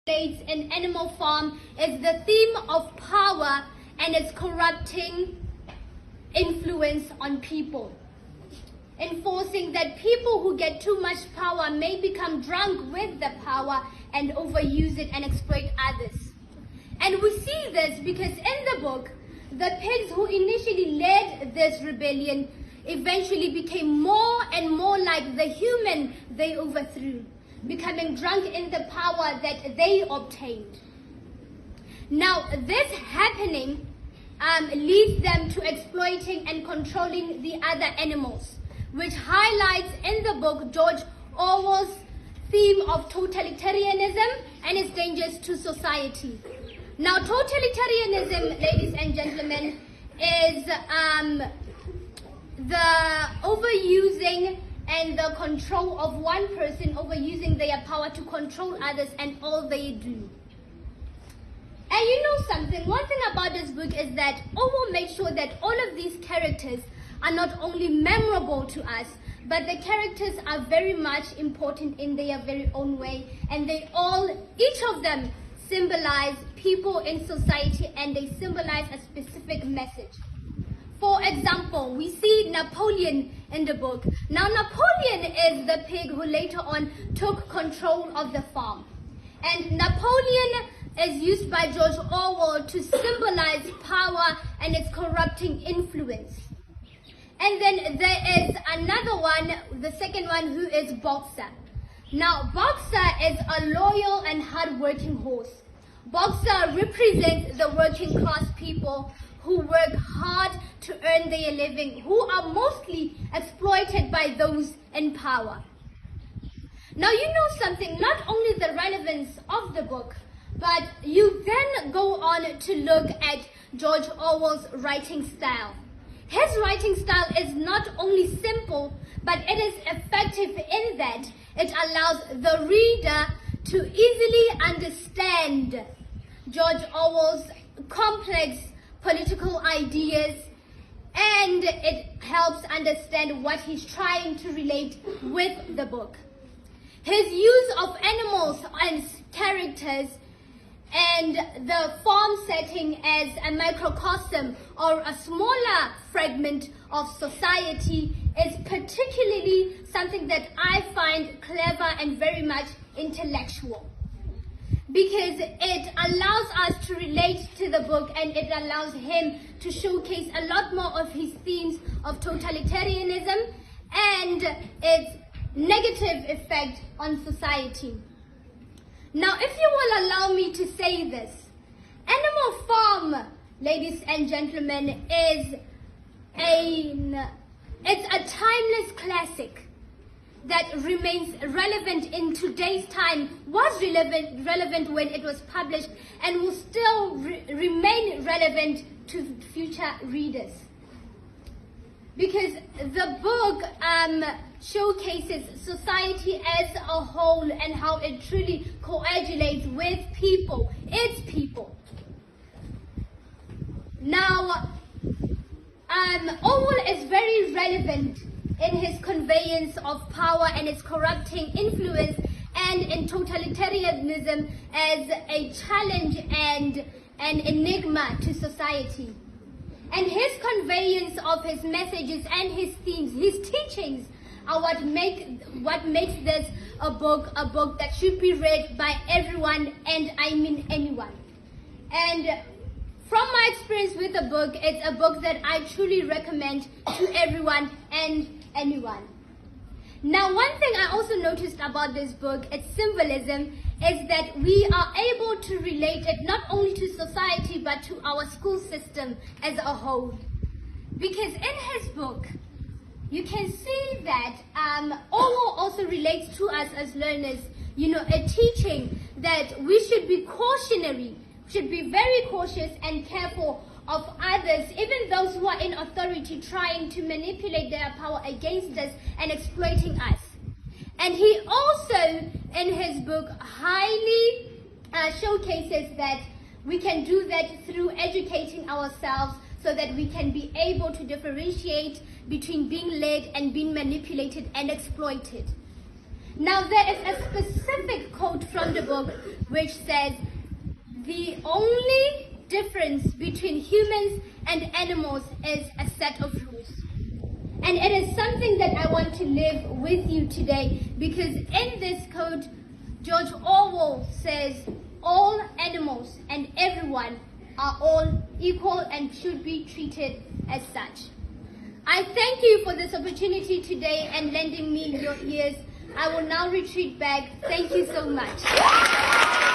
in Animal Farm is the theme of power and its corrupting influence on people. Enforcing that people who get too much power may become drunk with the power and overuse it and exploit others. And we see this because in the book, the pigs who initially led this rebellion eventually became more and more like the human they overthrew, becoming drunk in the power that they obtained. Now, this happening leads them to exploiting and controlling the other animals, which highlights in the book George Orwell's theme of totalitarianism and its dangers to society. Now, totalitarianism, ladies and gentlemen, is the overusing and the control of one person overusing their power to control others and all they do. And you know something, one thing about this book is that Orwell made sure that all of these characters are not only memorable to us, but the characters are very much important in their very own way, and they all, each of them, symbolize people in society and they symbolize a specific message. For example, we see Napoleon in the book. Now, Napoleon is the pig who later on took control of the farm. And Napoleon is used by George Orwell to symbolize power and its corrupting influence. And then there is another one, the second one, who is Boxer. Now, Boxer is a loyal and hard-working horse. Boxer represents the working class people who work hard to earn their living, who are mostly exploited by those in power. Now, you know something, not only the relevance of the book, but you then go on to look at George Orwell's writing style. His writing style is not only simple, but it is effective in that it allows the reader to easily understand George Orwell's complex political ideas, and it helps understand what he's trying to relate with the book. His use of animals and characters and the farm setting as a microcosm or a smaller fragment of society is particularly something that I find clever and very much intellectual, because it allows us to relate to the book and it allows him to showcase a lot more of his themes of totalitarianism and its negative effect on society. Now, if you will allow me to say this, Animal Farm, ladies and gentlemen, it's a timeless classic that remains relevant in today's time, was relevant when it was published, and will still remain relevant to future readers. Because the book showcases society as a whole and how it truly coagulates with people, its people. Now, Orwell is very relevant in his conveyance of power and its corrupting influence, and in totalitarianism as a challenge and an enigma to society. And his conveyance of his messages and his themes, his teachings, are what makes this a book that should be read by everyone, and I mean anyone. And from my experience with the book, it's a book that I truly recommend to everyone and anyone. Now, one thing I also noticed about this book, its symbolism, is that we are able to relate it not only to society but to our school system as a whole. Because in his book, you can see that Orwell also relates to us as learners, a teaching that we should be cautionary, should be very cautious and careful of others, even those who are in authority, trying to manipulate their power against us and exploiting us. And he also, in his book, highly showcases that we can do that through educating ourselves so that we can be able to differentiate between being led and being manipulated and exploited. Now there is a specific quote from the book which says, the only difference between humans and animals is a set of rules. And it is something that I want to live with you today, because in this quote, George Orwell says, all animals and everyone are all equal and should be treated as such. I thank you for this opportunity today and lending me your ears. I will now retreat back. Thank you so much.